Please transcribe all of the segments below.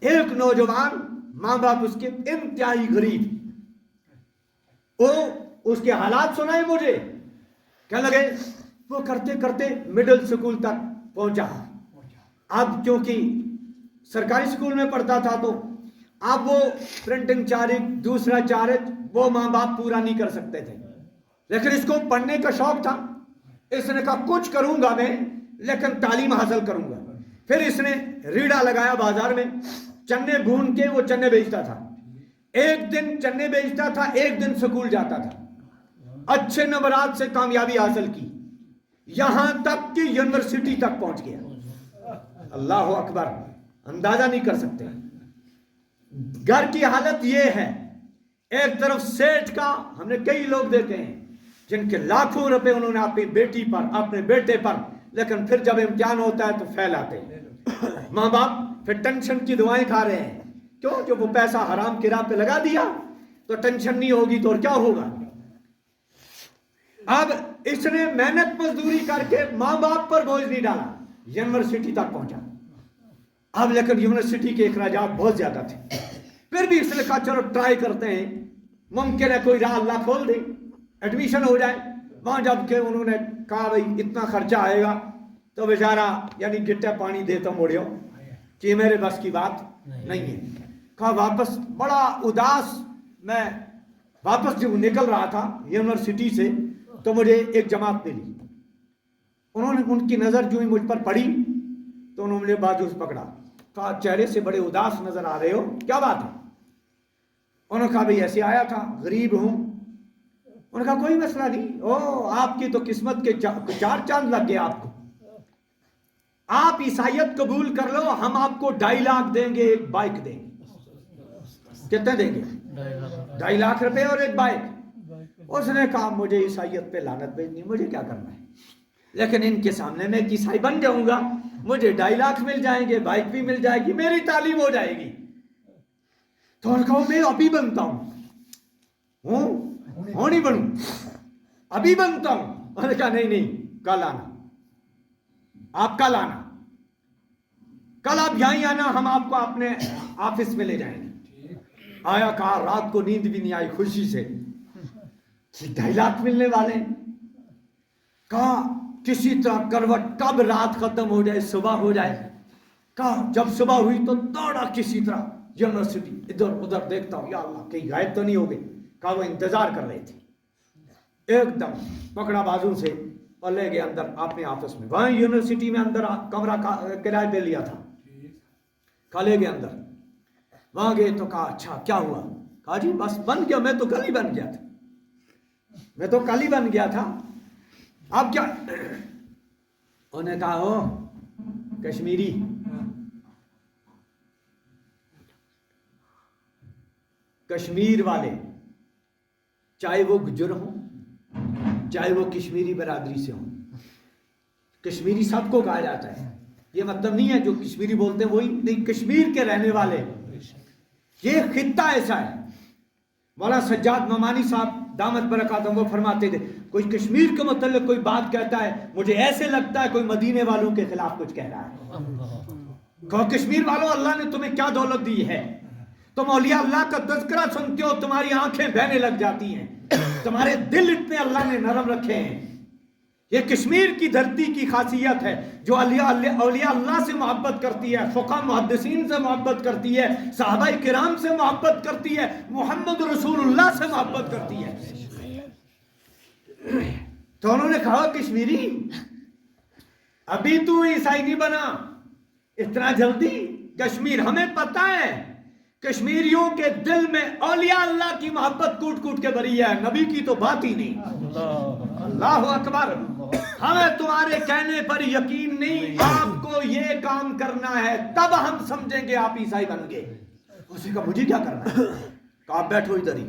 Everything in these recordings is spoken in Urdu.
ایک نوجوان ماں باپ اس کے انتہائی غریب، وہ اس کے حالات سنائے مجھے، کہنے لگے وہ کرتے کرتے مڈل سکول تک پہنچا، اب کیونکہ سرکاری سکول میں پڑھتا تھا تو اب وہ پرنٹنگ چارج دوسرا چارج وہ ماں باپ پورا نہیں کر سکتے تھے، لیکن اس کو پڑھنے کا شوق تھا، اس نے کہا کچھ کروں گا میں لیکن تعلیم حاصل کروں گا۔ پھر اس نے ریڑھا لگایا بازار میں، چنے بھون کے وہ چنے بیچتا تھا، ایک دن چنے بیچتا تھا، ایک دن سکول جاتا تھا، اچھے نمبرات سے کامیابی حاصل کی، یہاں تک کہ یونیورسٹی تک پہنچ گیا۔ اللہ اکبر، اندازہ نہیں کر سکتے۔ گھر کی حالت یہ ہے، ایک طرف سیٹھ کا، ہم نے کئی لوگ دیکھے ہیں جن کے لاکھوں روپے انہوں نے اپنی بیٹی پر، اپنے بیٹے پر، لیکن پھر جب امتحان ہوتا ہے تو فیل آتے ہیں۔ ماں باپ پھر ٹینشن کی دعائیں کھا رہے ہیں، کیوں؟ جو وہ پیسہ حرام کی راہ پہ لگا دیا تو ٹینشن نہیں ہوگی تو اور کیا ہوگا۔ اب اس نے محنت مزدوری کر کے ماں باپ پر بوجھ نہیں ڈالا، یونیورسٹی تک پہنچا، اب لیکن یونیورسٹی کے اخراجات بہت زیادہ تھے، پھر بھی اس نے کہا چلو ٹرائی کرتے ہیں، ممکن ہے کوئی راہ اللہ کھول دے، ایڈمیشن ہو جائے۔ وہاں جب کہ انہوں نے کہا بھائی اتنا خرچہ آئے گا تو بیچارہ یعنی گٹا پانی دیتا موڑیو کہ یہ میرے بس کی بات نہیں ہے۔ کہا واپس بڑا اداس، میں واپس جب نکل رہا تھا یونیورسٹی سے تو مجھے ایک جماعت ملی، انہوں نے ان کی نظر جو ہی مجھ پر پڑی تو انہوں نے مجھے بازو سے پکڑا، کہا چہرے سے بڑے اداس نظر آ رہے ہو، کیا بات ہے؟ انہوں نے کہا بھئی ایسے آیا تھا، غریب ہوں۔ انہوں نے کہا کوئی مسئلہ نہیں، او آپ کی تو قسمت کے چار چاند لگ گئے، آپ کو، آپ عیسائیت قبول کر لو، ہم آپ کو 2.5 لاکھ دیں گے، ایک بائک دیں گے۔ کتنے دیں گے؟ 2.5 لاکھ روپے اور ایک بائک۔ اس نے کہا مجھے عیسائیت پہ لعنت بھیجنی، مجھے کیا کرنا ہے، لیکن ان کے سامنے میں ایک عیسائی بن جاؤں گا، مجھے 2.5 لاکھ مل جائیں گے، بائک بھی مل جائے گی، میری تعلیم ہو جائے گی۔ تو انہوں نے کہا میں ابھی بنتا ہوں، نہیں بنوں، ابھی بنتا ہوں۔ انہوں نے کہا نہیں کل آنا، آپ کل آنا، کل آپ یہیں آنا، ہم آپ کو اپنے آفس میں لے جائیں گے۔ آیا، کہا رات کو نیند بھی نہیں آئی خوشی سے، 2.5 لاکھ ملنے والے، کہا کسی طرح کروٹ، کب رات ختم ہو جائے صبح ہو جائے۔ کہا جب صبح ہوئی تو دوڑا کسی طرح یونیورسٹی، ادھر ادھر دیکھتا ہوں یا اللہ کہیں غائب تو نہیں ہو گئے۔ کہا وہ انتظار کر رہے تھے، ایک دم پکڑا بازو سے اور لے گئے اندر اپنے آفس میں، وہاں یونیورسٹی میں اندر کمرہ کرائے پہ لیا تھا، کہا لے گئے اندر، وہاں گئے تو کہا اچھا کیا ہوا؟ کہا جی بس بن گیا، میں تو کل ہی بن گیا تھا، اب کیا؟ انہوں نے کہا ہو کشمیری، کشمیر والے چاہے وہ گجر ہوں چاہے وہ کشمیری برادری سے ہوں، کشمیری سب کو کہا جاتا ہے، یہ مطلب نہیں ہے جو کشمیری بولتے ہیں وہی نہیں، کشمیر کے رہنے والے، یہ خطہ ایسا ہے۔ مولانا سجاد نعمانی صاحب دامت برکاتہم وہ فرماتے تھے کوئی کشمیر کے متعلق کوئی بات کہتا ہے مجھے ایسے لگتا ہے کوئی مدینے والوں کے خلاف کچھ کہہ رہا ہے۔ کہو کشمیر والوں اللہ نے تمہیں کیا دولت دی ہے، تم اولیاء اللہ کا تذکرہ سنتے ہو تمہاری آنکھیں بہنے لگ جاتی ہیں، تمہارے دل اتنے اللہ نے نرم رکھے ہیں۔ یہ کشمیر کی دھرتی کی خاصیت ہے جو اولیاء اللہ سے محبت کرتی ہے، فقہ محدثین سے محبت کرتی ہے، صحابہ کرام سے محبت کرتی ہے، محمد رسول اللہ سے محبت کرتی ہے۔ تو انہوں نے کہا کشمیری ابھی تو عیسائی نہیں بنا اتنا جلدی، کشمیر ہمیں پتہ ہے کشمیریوں کے دل میں اولیاء اللہ کی محبت کوٹ کوٹ کے بری ہے، نبی کی تو بات ہی نہیں۔ اللہ اکبر، ہمیں تمہارے کہنے پر یقین نہیں، آپ کو یہ کام کرنا ہے تب ہم سمجھیں گے آپ عیسائی بن گئے۔ اسی کا مجھے کیا کرنا ہے؟ کہا آپ بیٹھو ادھر ہی۔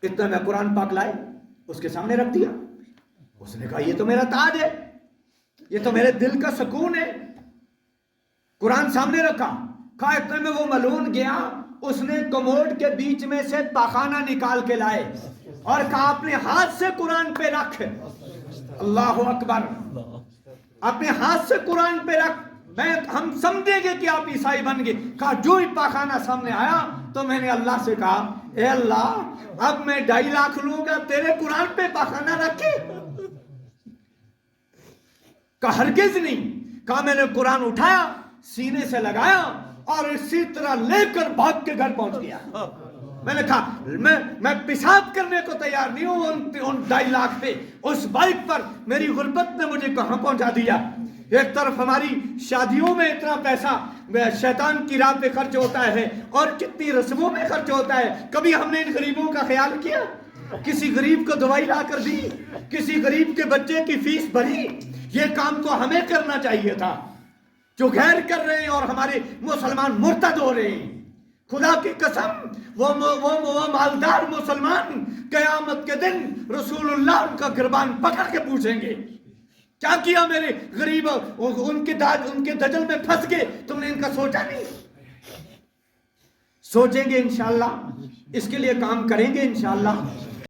اتنا میں قرآن پاک لائے اس کے سامنے رکھ دیا، اس نے کہا یہ تو میرا تاج ہے، یہ تو میرے دل کا سکون ہے، قرآن سامنے رکھا۔ کہا اتنے میں وہ ملعون گیا، اس نے کموڈ کے بیچ میں سے پاخانہ نکال کے لائے اور کہا اپنے ہاتھ سے قرآن پہ رکھ۔ اللہ اکبر، اپنے ہاتھ سے قرآن پہ رکھ۔ ہم سمجھیں گے کہ آپ عیسائی بن گئے. کہا جو ہی پاخانہ سامنے آیا تو میں نے اللہ سے کہا اے اللہ اب میں 2.5 لاکھ لوں گا تیرے قرآن پہ پاخانہ رکھے؟ کہا ہرگز نہیں. کہا میں نے قرآن اٹھایا سینے سے لگایا اور اسی طرح لے کر بھاگ کے گھر پہنچ گیا. میں نے کہا میں پیشاب کرنے کو تیار نہیں ہوں ان 2.5 لاکھ پہ. اس بائک پر میری غربت نے مجھے کہاں پہنچا دیا. ایک طرف ہماری شادیوں میں اتنا پیسہ شیطان کی راہ پہ خرچ ہوتا ہے اور کتنی رسموں میں خرچ ہوتا ہے. کبھی ہم نے ان غریبوں کا خیال کیا؟ کسی غریب کو دوائی لا کر دی؟ کسی غریب کے بچے کی فیس بھری؟ یہ کام تو ہمیں کرنا چاہیے تھا. جو غیر کر رہے ہیں اور ہمارے مسلمان مرتد ہو رہے ہیں. خدا کی قسم وہ مالدار مسلمان قیامت کے دن رسول اللہ ان کا گربان پکڑ کے پوچھیں گے کیا کیا میرے غریب ان کے دجل میں پھنس گئے تم نے ان کا سوچا نہیں؟ سوچیں گے انشاءاللہ اس کے لیے کام کریں گے انشاءاللہ.